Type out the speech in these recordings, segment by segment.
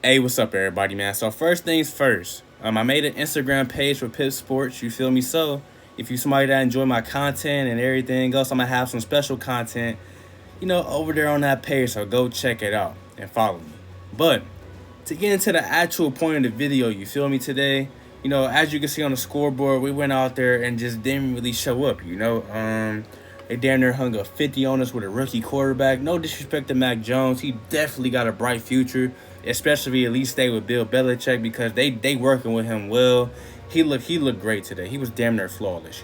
Hey, what's up, everybody, man? So first things first, I made an Instagram page for Pip Sports. You feel me? So if you somebody that enjoy my content and everything else, I'm gonna have some special content, over there on that page. So go check it out and follow me. But to get into the actual point of the video, you feel me today? As you can see on the scoreboard, we went out there and just didn't really show up. They damn near hung a 50 on us with a rookie quarterback. No disrespect to Mac Jones. He definitely got a bright future, especially if he at least stay with Bill Belichick because they working with him well. He looked great today. He was damn near flawless.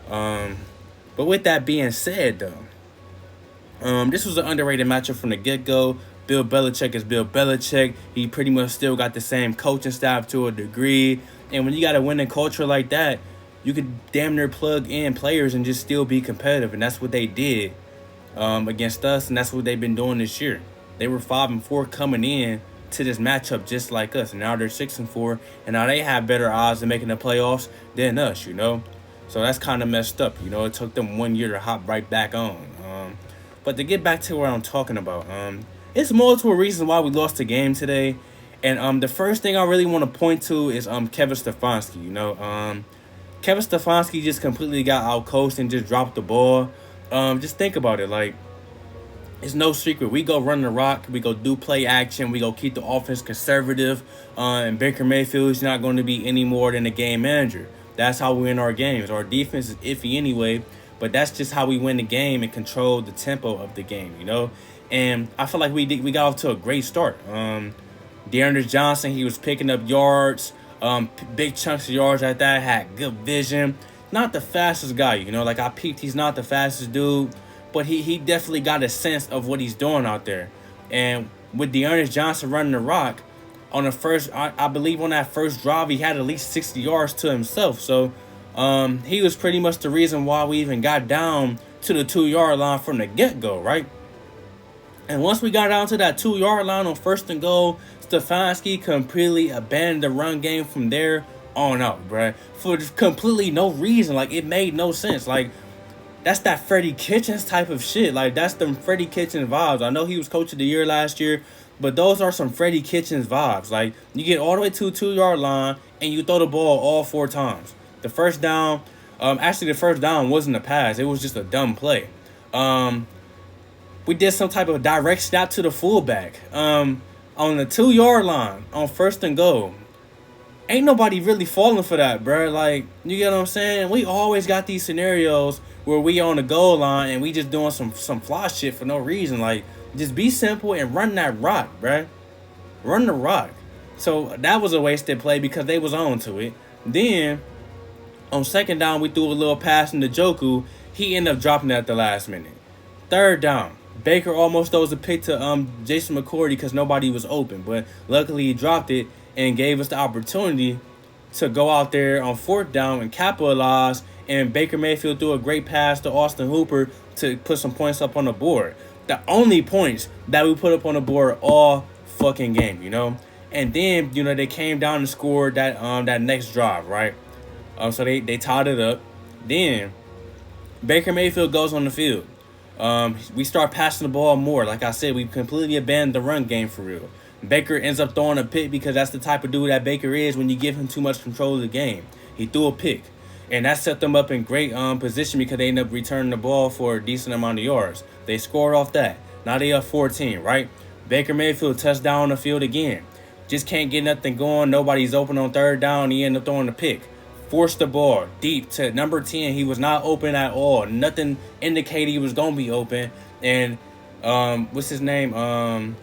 But with that being said, though, this was an underrated matchup from the get-go. Bill Belichick is Bill Belichick. He pretty much still got the same coaching staff to a degree. And when you got a winning culture like that, you could damn near plug in players and just still be competitive. And that's what they did against us, and that's what they've been doing this year. They were 5-4 coming in to this matchup just like us, and now they're 6-4, and now they have better odds of making the playoffs than us. So that's kind of messed up. It took them 1 year to hop right back on. But to get back to what I'm talking about, it's multiple reasons why we lost the game today. And the first thing I really want to point to is Kevin Stefanski. Kevin Stefanski just completely got outcoached and just dropped the ball. Just think about it. Like, it's no secret. We go run the rock. We go do play action. We go keep the offense conservative. And Baker Mayfield is not going to be any more than a game manager. That's how we win our games. Our defense is iffy anyway, but that's just how we win the game and control the tempo of the game, And I feel like we got off to a great start. Dearness Johnson, he was picking up yards. Big chunks of yards like that, had good vision. Not the fastest guy, like I peeped, he's not the fastest dude, but he definitely got a sense of what he's doing out there. And with Dearness Johnson running the rock, on the first, I believe on that first drive, he had at least 60 yards to himself. So he was pretty much the reason why we even got down to the 2-yard line from the get-go, right? And once we got down to that 2-yard line on 1st and goal, Stefanski completely abandoned the run game from there on out, bruh. For completely no reason. Like, it made no sense. Like, that's that Freddie Kitchens type of shit. Like, that's them Freddie Kitchens vibes. I know he was coach of the year last year, but those are some Freddie Kitchens vibes. Like, you get all the way to a 2-yard line, and you throw the ball all 4 times. The first down, the first down wasn't a pass. It was just a dumb play. We did some type of direct snap to the fullback. On the 2-yard line, on 1st and goal. Ain't nobody really falling for that, bro. Like, you get what I'm saying? We always got these scenarios where we on the goal line and we just doing some fly shit for no reason. Like, just be simple and run that rock, bro. Run the rock. So that was a wasted play because they was on to it. Then, on 2nd down, we threw a little pass into Joku. He ended up dropping it at the last minute. 3rd down. Baker almost throws a pick to Jason McCourty because nobody was open. But luckily he dropped it and gave us the opportunity to go out there on 4th down and capitalize. And Baker Mayfield threw a great pass to Austin Hooper to put some points up on the board. The only points that we put up on the board all fucking game, And then, they came down and scored that next drive, right? So they tied it up. Then Baker Mayfield goes on the field. We start passing the ball more. Like I said, we completely abandoned the run game for real. Baker ends up throwing a pick because that's the type of dude that Baker is when you give him too much control of the game. He threw a pick. And that set them up in great position because they ended up returning the ball for a decent amount of yards. They scored off that. Now they up 14, right? Baker Mayfield touchdown on the field again. Just can't get nothing going. Nobody's open on 3rd down. He ended up throwing the pick. Forced the ball deep to number 10. He was not open at all. Nothing indicated he was going to be open. And what's his name?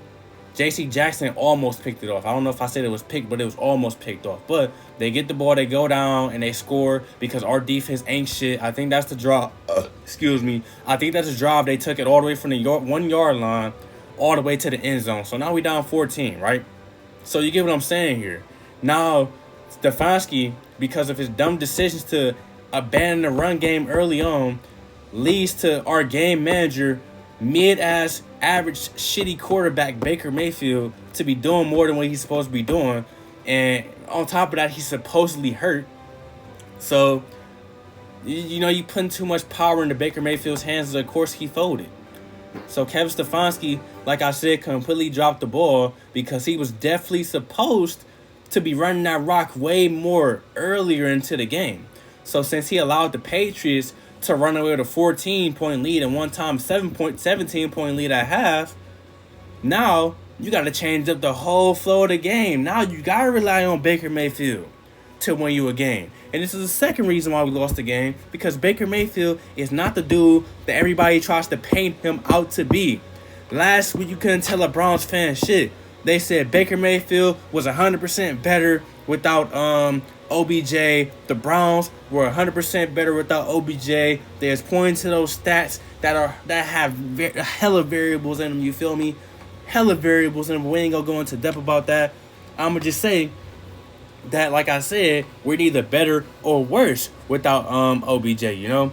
J.C. Jackson almost picked it off. I don't know if I said it was picked, but it was almost picked off. But they get the ball, they go down, and they score because our defense ain't shit. I think that's the drive. Excuse me. I think that's the drive. They took it all the way from the 1-yard line all the way to the end zone. So now we down 14, right? So you get what I'm saying here. Now, Stefanski, because of his dumb decisions to abandon the run game early on, leads to our game manager, mid-ass, average, shitty quarterback Baker Mayfield to be doing more than what he's supposed to be doing. And on top of that, he's supposedly hurt. So, you putting too much power into Baker Mayfield's hands. Of course, he folded. So Kevin Stefanski, like I said, completely dropped the ball because he was definitely supposed to be running that rock way more earlier into the game. So since he allowed the Patriots to run away with a 14-point lead and one time 17-point lead at half, now you got to change up the whole flow of the game. Now you got to rely on Baker Mayfield to win you a game. And this is the second reason why we lost the game, because Baker Mayfield is not the dude that everybody tries to paint him out to be. Last week, you couldn't tell a Browns fan shit. They said Baker Mayfield was 100% better without OBJ. The Browns were 100% better without OBJ. There's pointing to those stats that have hella variables in them, you feel me? Hella variables in them. We ain't gonna go into depth about that. I'm gonna just say that, like I said, we're neither better or worse without OBJ, you know?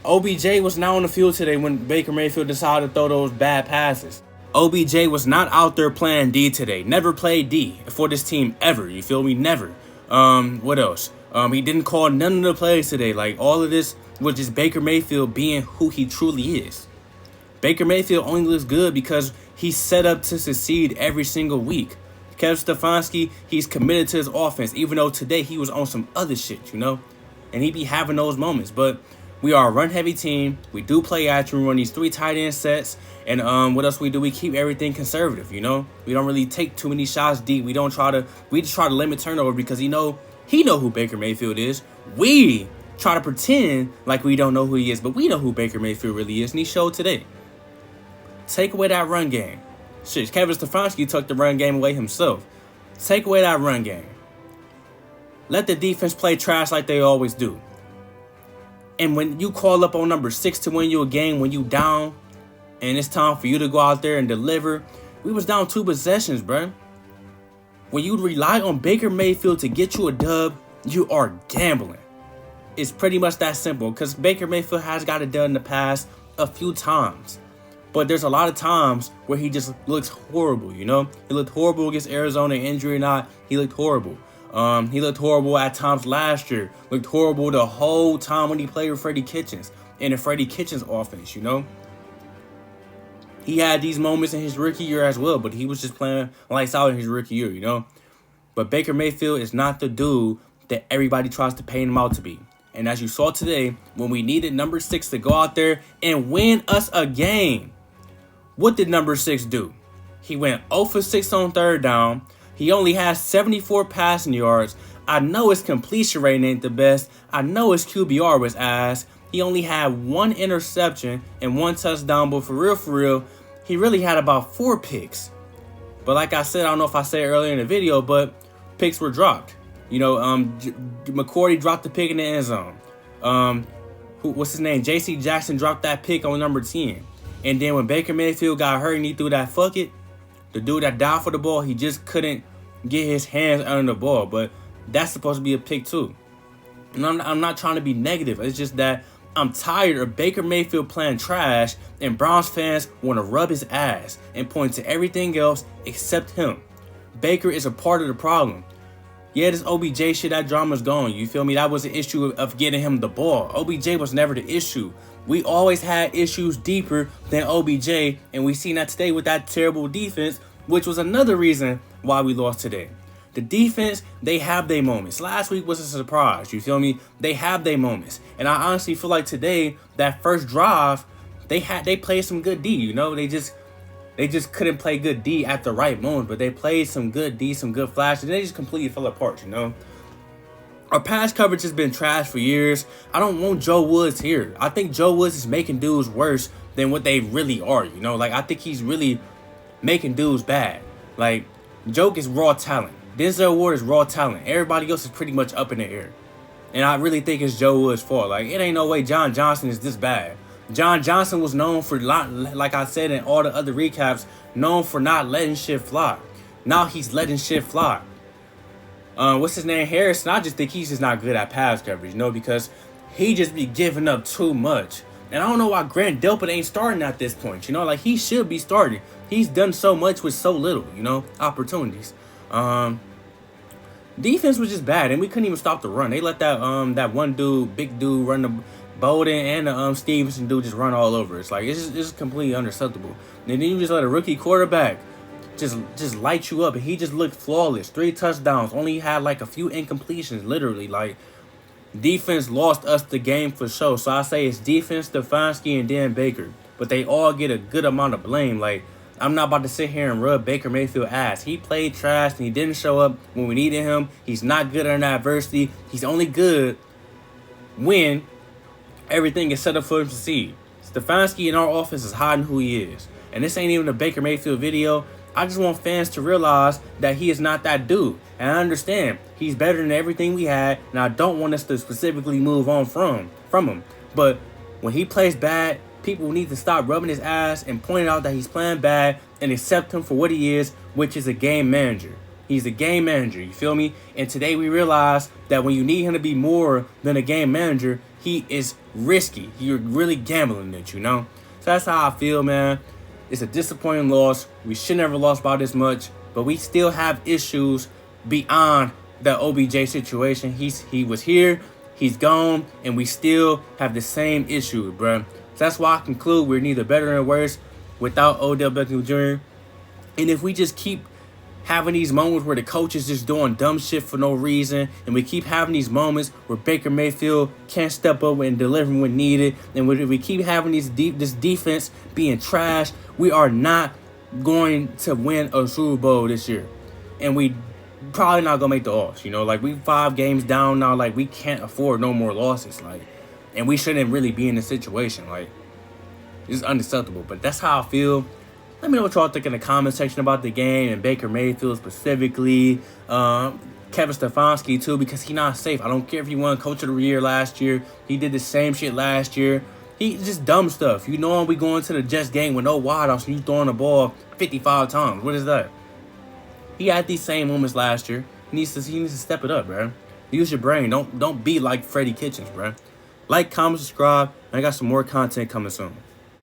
OBJ was not on the field today when Baker Mayfield decided to throw those bad passes. OBJ was not out there playing D today. Never played D for this team ever, you feel me? Never. What else? He didn't call none of the plays today. Like, all of this was just Baker Mayfield being who he truly is. Baker Mayfield only looks good because he's set up to succeed every single week. Kevin Stefanski, he's committed to his offense, even though today he was on some other shit, you know? And he be having those moments. But we are a run-heavy team. We do play action. We run these 3 tight end sets. And what else we do? We keep everything conservative, you know? We don't really take too many shots deep. We just try to limit turnover because he know who Baker Mayfield is. We try to pretend like we don't know who he is, but we know who Baker Mayfield really is, and he showed today. Take away that run game. Shit, Kevin Stefanski took the run game away himself. Take away that run game. Let the defense play trash like they always do. And when you call up on number 6 to win you a game, when you down, and it's time for you to go out there and deliver, we was down 2 possessions, bro. When you rely on Baker Mayfield to get you a dub, you are gambling. It's pretty much that simple, because Baker Mayfield has got it done in the past a few times. But there's a lot of times where he just looks horrible, you know? He looked horrible against Arizona, injury or not. He looked horrible. He looked horrible at times last year. Looked horrible the whole time when he played with Freddie Kitchens in the Freddie Kitchens offense, you know? He had these moments in his rookie year as well, but he was just playing lights out in his rookie year, you know? But Baker Mayfield is not the dude that everybody tries to paint him out to be. And as you saw today, when we needed number 6 to go out there and win us a game, what did number 6 do? He went 0 for 6 on 3rd down. He only has 74 passing yards. I know his completion rate ain't the best. I know his QBR was ass. He only had 1 interception and 1 touchdown, but for real, he really had about 4 picks. But like I said, I don't know if I said it earlier in the video, but picks were dropped. You know, McCourty dropped the pick in the end zone. What's his name? J.C. Jackson dropped that pick on number 10. And then when Baker Mayfield got hurt and he threw that fuck it, the dude that died for the ball, he just couldn't get his hands under the ball. But that's supposed to be a pick too. And I'm not trying to be negative. It's just that I'm tired of Baker Mayfield playing trash and Browns fans want to rub his ass and point to everything else except him. Baker is a part of the problem. Yeah, this OBJ shit, that drama's gone. You feel me? That was an issue of getting him the ball. OBJ was never the issue. We always had issues deeper than OBJ, and we seen that today with that terrible defense, which was another reason why we lost today. The defense, they have their moments. Last week was a surprise, you feel me? They have their moments. And I honestly feel like today, that first drive, they played some good D, you know? They just couldn't play good D at the right moment, but they played some good D, some good flashes, and they just completely fell apart, you know? Our pass coverage has been trash for years. I don't want Joe Woods here. I think Joe Woods is making dudes worse than what they really are, you know? Like, I think he's really making dudes bad. Like, Joke is raw talent. Denzel Ward is raw talent. Everybody else is pretty much up in the air. And I really think it's Joe Woods' fault. Like, it ain't no way John Johnson is this bad. John Johnson was known for, like I said in all the other recaps, known for not letting shit fly. Now he's letting shit fly. What's his name? Harrison, I just think he's just not good at pass coverage, you know, because he just be giving up too much. And I don't know why Grant Delpit ain't starting at this point, you know, like he should be starting. He's done so much with so little, you know, opportunities. Defense was just bad, and we couldn't even stop the run. They let that one dude, big dude, run Bowden and the Stevenson dude just run all over. It's like it's just completely unacceptable. And then you just let a rookie quarterback just light you up, and he just looked flawless. 3 touchdowns, only had like a few incompletions, literally. Like, defense lost us the game for sure. So I say it's defense, Stefanski, and then Baker. But they all get a good amount of blame. Like, I'm not about to sit here and rub Baker Mayfield ass. He played trash and he didn't show up when we needed him. He's not good in adversity. He's only good when everything is set up for him to succeed. Stefanski in our offense is hiding who he is. And this ain't even a Baker Mayfield video. I just want fans to realize that he is not that dude. And I understand he's better than everything we had, and I don't want us to specifically move on from him. But when he plays bad, people need to stop rubbing his ass and pointing out that he's playing bad and accept him for what he is, which is a game manager. He's a game manager, you feel me? And today we realize that when you need him to be more than a game manager, he is risky. You're really gambling it, you know? So that's how I feel, man. It's a disappointing loss. We should never lost by this much, but we still have issues beyond the OBJ situation. He was here, he's gone, and we still have the same issue, bruh. So that's why I conclude we're neither better nor worse without Odell Beckham Jr. And if we just keep having these moments where the coach is just doing dumb shit for no reason, and we keep having these moments where Baker Mayfield can't step up and deliver when needed, and we keep having this defense being trash, we are not going to win a Super Bowl this year. And we probably not going to make the offs, you know? Like, we 5 games down now. Like, we can't afford no more losses. Like, and we shouldn't really be in this situation. Like, it's unacceptable. But that's how I feel. Let me know what y'all think in the comment section about the game and Baker Mayfield specifically. Kevin Stefanski too, because he's not safe. I don't care if he won Coach of the Year last year. He did the same shit last year. He just dumb stuff. You know, we going to the Jets game with no wideouts and you throwing the ball 55 times. What is that? He had these same moments last year. He needs to step it up, bro. Use your brain. Don't be like Freddie Kitchens, bro. Like, comment, subscribe, and I got some more content coming soon.